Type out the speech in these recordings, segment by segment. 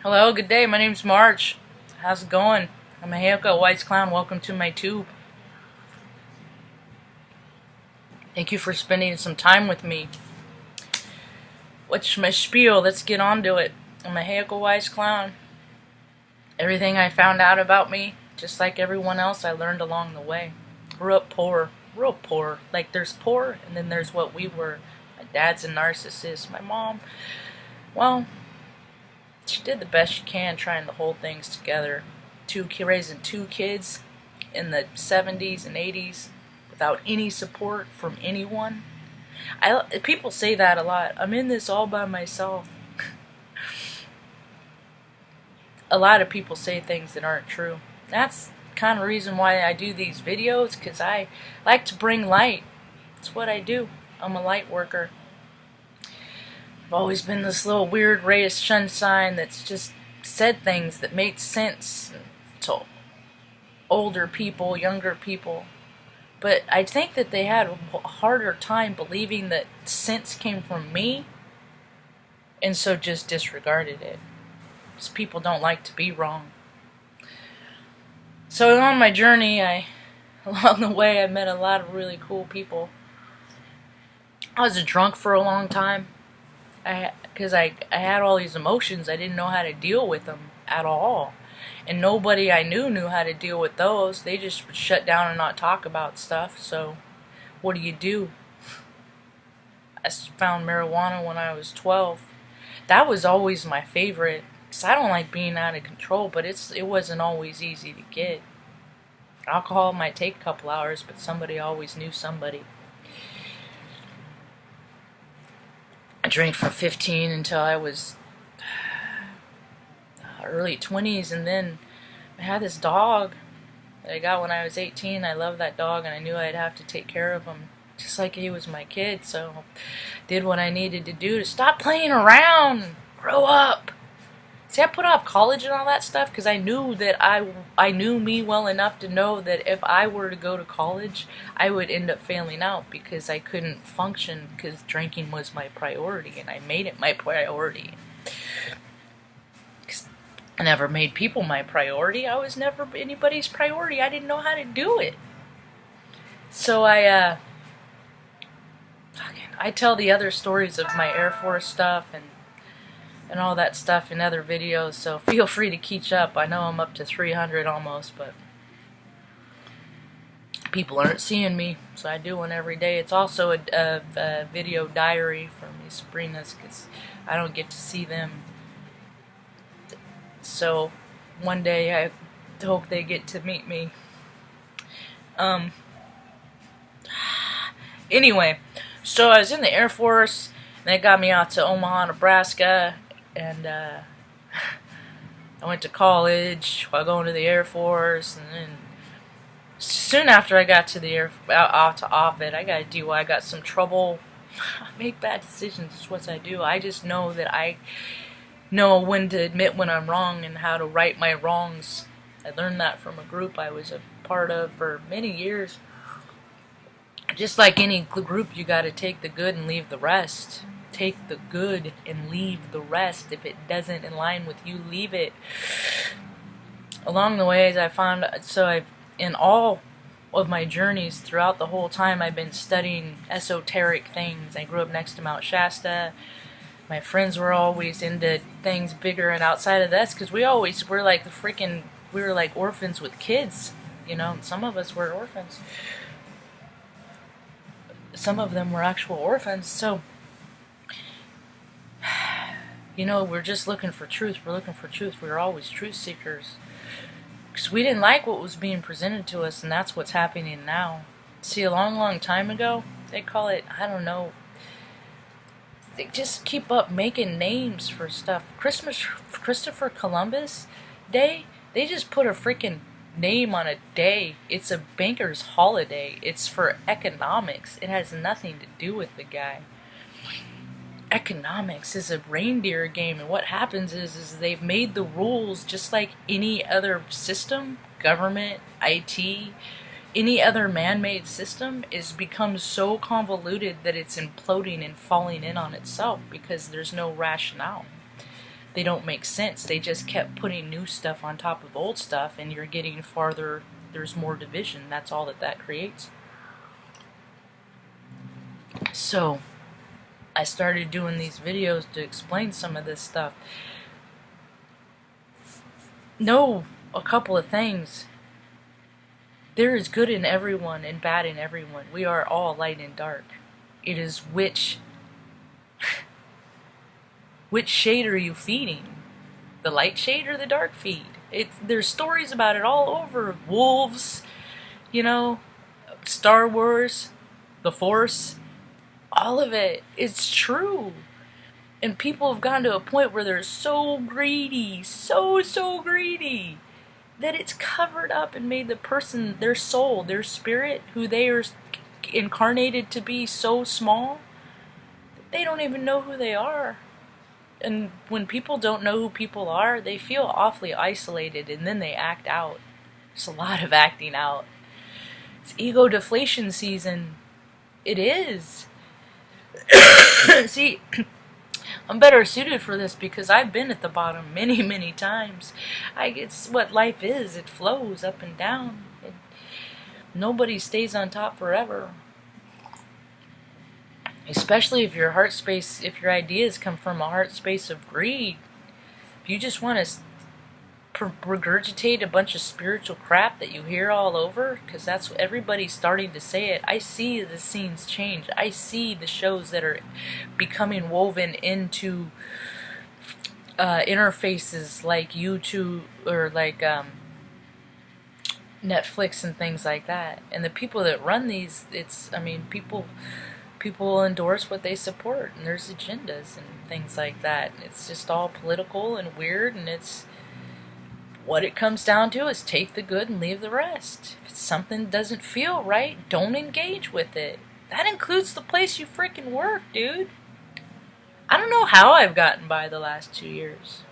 Hello, good day. My name's Marge. How's it going? I'm a haircut wise clown. Welcome to my tube. Thank you for spending some time with me. What's my spiel? Let's get on to it. I'm a haircut wise clown. Everything I found out about me, just like everyone else, I learned along the way. Grew up poor, real poor. Like there's poor, and then there's what we were. My dad's a narcissist. My mom, well, she did the best she can trying to hold things together. Raising two kids in the 70s and 80s without any support from anyone. People say that a lot. I'm in this all by myself. A lot of people say things that aren't true. That's kind of the reason why I do these videos, because I like to bring light. That's what I do. I'm a light worker. I've always been this little weird ray of sunshine that's just said things that made sense to older people, younger people. But I think that they had a harder time believing that sense came from me, and so just disregarded it. Because people don't like to be wrong. So on my journey, along the way, I met a lot of really cool people. I was a drunk for a long time. Because I had all these emotions, I didn't know how to deal with them at all. And nobody I knew how to deal with those. They just would shut down and not talk about stuff. So, what do? I found marijuana when I was 12. That was always my favorite. Because I don't like being out of control, but it wasn't always easy to get. Alcohol might take a couple hours, but somebody always knew somebody. I drank from 15 until I was early 20s, and then I had this dog that I got when I was 18. I loved that dog, and I knew I'd have to take care of him, just like he was my kid, so did what I needed to do to stop playing around and grow up. See, I put off college and all that stuff because I knew that I knew me well enough to know that if I were to go to college, I would end up failing out because I couldn't function because drinking was my priority, and I made it my priority. I never made people my priority. I was never anybody's priority. I didn't know how to do it. So I tell the other stories of my Air Force stuff and all that stuff in other videos, so feel free to catch up. I know I'm up to 300 almost, but people aren't seeing me, so I do one every day. It's also a video diary for me, Sabrina's, because I don't get to see them. So one day I hope they get to meet me. Anyway, so I was in the Air Force, and they got me out to Omaha, Nebraska, and I went to college while going to the Air Force, and then soon after I got to out to Ovid, I got a DUI. I got some trouble. I make bad decisions. It's what I do. I just know that I know when to admit when I'm wrong and how to right my wrongs. I learned that from a group I was a part of for many years. Just like any group, you got to take the good and leave the rest. Take the good and leave the rest. If it doesn't align with you, leave it. Along the way, I found, in all of my journeys throughout the whole time, I've been studying esoteric things. I grew up next to Mount Shasta. My friends were always into things bigger and outside of this, because we were like we were like orphans with kids, you know. Some of us were orphans. Some of them were actual orphans, so you know, we're just looking for truth. We're looking for truth. We were always truth seekers. Because we didn't like what was being presented to us, and that's what's happening now. See, a long, long time ago, they call it, I don't know, they just keep up making names for stuff. Christopher Columbus Day, they just put a freaking name on a day. It's a banker's holiday. It's for economics. It has nothing to do with the guy. Economics is a reindeer game, and what happens is they've made the rules just like any other system, government, IT, any other man-made system is become so convoluted that it's imploding and falling in on itself because there's no rationale. they don't make sense. They just kept putting new stuff on top of old stuff, and you're getting farther, there's more division. That's all that creates. So I started doing these videos to explain some of this stuff. Know a couple of things. There is good in everyone and bad in everyone. We are all light and dark. It is which shade are you feeding? The light shade or the dark feed? There's stories about it all over. Wolves, you know, Star Wars, the Force, all of it. It's true. And people have gotten to a point where they're so greedy, so greedy, that it's covered up and made the person, their soul, their spirit, who they are incarnated to be, so small that they don't even know who they are. And when people don't know who people are, they feel awfully isolated, and then they act out. There's a lot of acting out. It's ego deflation season. It is. See, I'm better suited for this because I've been at the bottom many times. It's what life is. It flows up and down. Nobody stays on top forever. Especially if your heart space, if your ideas come from a heart space of greed. If you just want to regurgitate a bunch of spiritual crap that you hear all over, because that's what everybody's starting to say it. I see the scenes change. I see the shows that are becoming woven into interfaces like YouTube or like Netflix and things like that. And the people that run these, people endorse what they support, and there's agendas and things like that. It's just all political and weird, and it's what it comes down to is take the good and leave the rest. If something doesn't feel right, don't engage with it. That includes the place you freaking work, dude. I don't know how I've gotten by the last 2 years.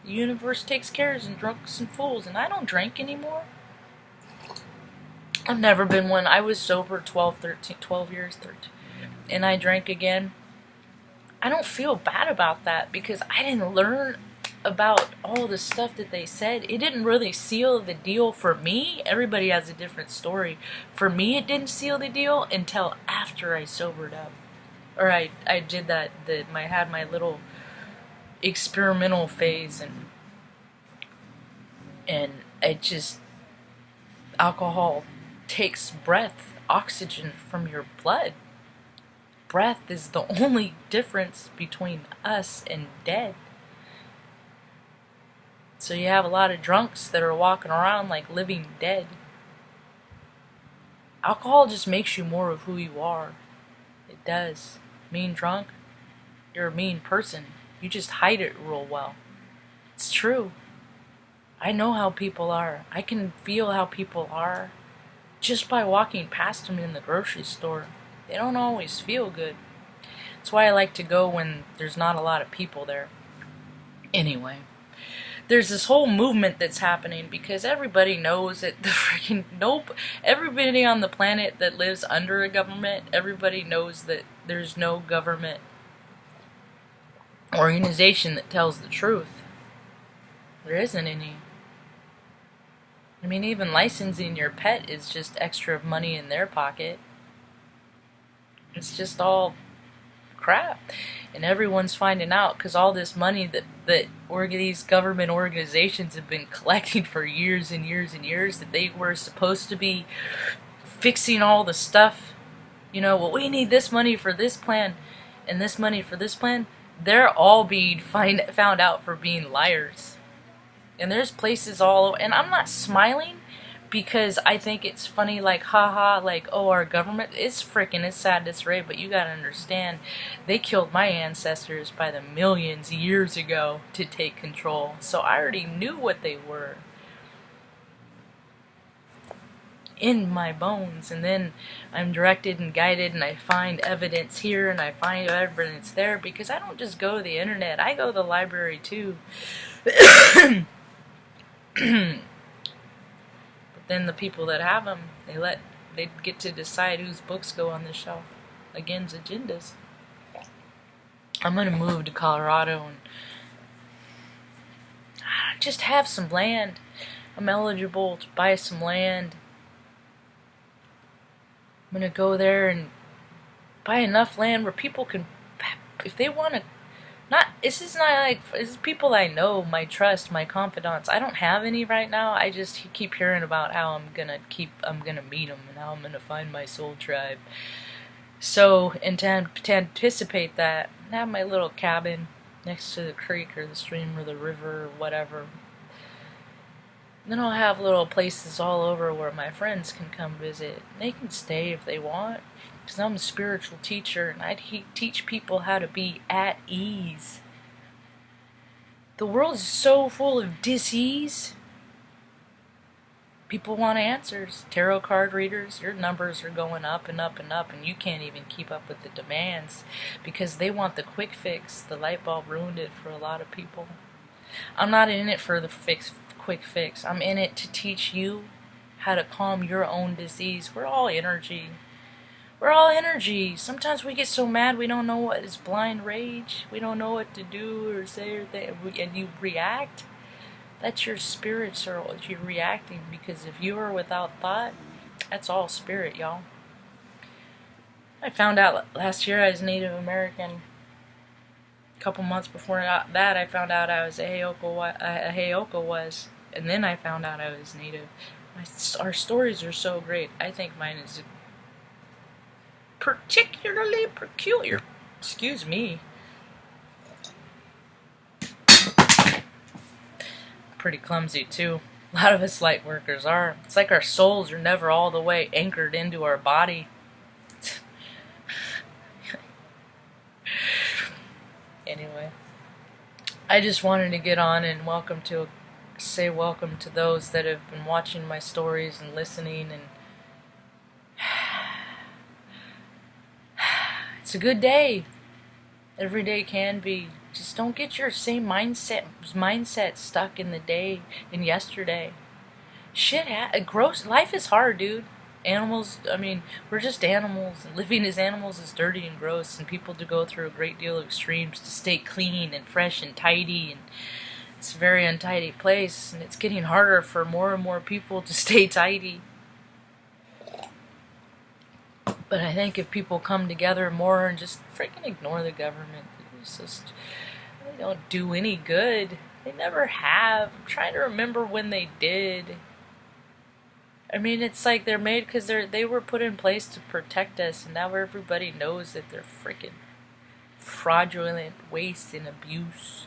The universe takes care of drunks and fools, and I don't drink anymore. I've never been one. I was sober 12 years, 13, and I drank again. I don't feel bad about that because I didn't learn about all the stuff that they said. It didn't really seal the deal for me. Everybody has a different story. For me, it didn't seal the deal until after I sobered up. Or I did that, I had my little experimental phase, and it just, alcohol takes breath, oxygen from your blood. Breath is the only difference between us and dead. So you have a lot of drunks that are walking around like living dead. Alcohol just makes you more of who you are. It does. Mean drunk, you're a mean person. You just hide it real well. It's true. I know how people are. I can feel how people are just by walking past them in the grocery store. They don't always feel good. That's why I like to go when there's not a lot of people there. Anyway, there's this whole movement that's happening because everybody knows that everybody on the planet that lives under a government, everybody knows that there's no government organization that tells the truth. There isn't any. I mean, even licensing your pet is just extra money in their pocket. It's just all crap. And everyone's finding out because all this money that these government organizations have been collecting for years and years and years, that they were supposed to be fixing all the stuff. You know, well, we need this money for this plan and this money for this plan. They're all being found out for being liars. And there's places all over, and I'm not smiling because I think it's funny, like, haha, like, oh, our government is freaking, it's sad, it's right, but you gotta understand, they killed my ancestors by the millions years ago to take control, so I already knew what they were in my bones, and then I'm directed and guided, and I find evidence here, and I find evidence there, because I don't just go to the internet, I go to the library too. But then the people that have them, they get to decide whose books go on the shelf. Against agendas. I'm gonna move to Colorado and just have some land. I'm eligible to buy some land. I'm gonna go there and buy enough land where people can, if they want to, this is people I know, my trust, my confidants. I don't have any right now. I just keep hearing about how I'm gonna meet them and how I'm gonna find my soul tribe. So, and to anticipate that, I have my little cabin next to the creek or the stream or the river or whatever. And then I'll have little places all over where my friends can come visit. They can stay if they want, because I'm a spiritual teacher and I teach people how to be at ease. The world is so full of dis-ease. People want answers. Tarot card readers, your numbers are going up and up and up, and you can't even keep up with the demands because they want the quick fix. The light bulb ruined it for a lot of people. I'm not in it for the quick fix. I'm in it to teach you how to calm your own disease. We're all energy. We're all energy. Sometimes we get so mad we don't know what is blind rage. We don't know what to do or say or think, and you react. That's your spirits are what you're reacting, because if you are without thought, that's all spirit, y'all. I found out last year I was Native American. A couple months before that, I found out I was a Heyoka was, and then I found out I was Native. Our stories are so great. I think mine is particularly peculiar. Excuse me. Pretty clumsy too. A lot of us light workers are. It's like our souls are never all the way anchored into our body. Anyway, I just wanted to get on and say welcome to those that have been watching my stories and listening, and it's a good day. Every day can be. Just don't get your same mindset stuck in the day and yesterday. Gross. Life is hard, dude. Animals, we're just animals. Living as animals is dirty and gross, and people do go through a great deal of extremes to stay clean and fresh and tidy, and it's a very untidy place, and it's getting harder for more and more people to stay tidy. But I think if people come together more and just freaking ignore the government, they don't do any good. They never have. I'm trying to remember when they did. It's like they're made because they were put in place to protect us, and now everybody knows that they're freaking fraudulent waste and abuse.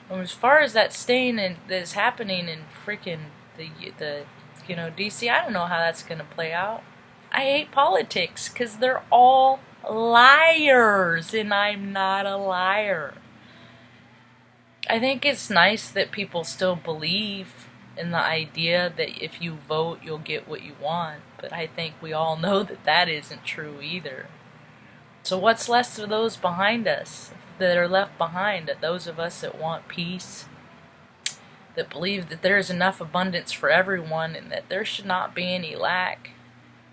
And as far as that stain that's happening in freaking the DC, I don't know how that's gonna play out. I hate politics because they're all liars, and I'm not a liar. I think it's nice that people still believe in the idea that if you vote, you'll get what you want, but I think we all know that that isn't true either. So what's left of those behind us, that are left behind, those of us that want peace, that believe that there's enough abundance for everyone and that there should not be any lack.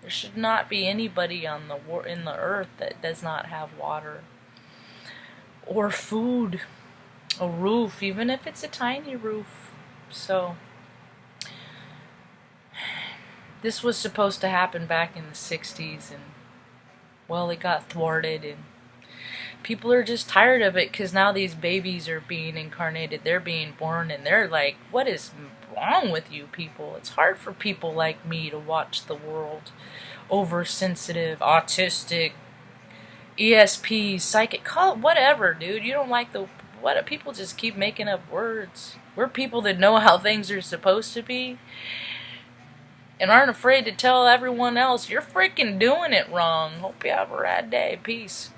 There should not be anybody in the earth that does not have water or food, a roof, even if it's a tiny roof. So this was supposed to happen back in the 60s, and well, it got thwarted, and people are just tired of it because now these babies are being incarnated, they're being born, and they're like, what is wrong with you people? It's hard for people like me to watch the world. Oversensitive, autistic, ESP, psychic, call it whatever, dude. You don't like what people just keep making up words. We're people that know how things are supposed to be and aren't afraid to tell everyone else you're freaking doing it wrong. Hope you have a rad day. Peace.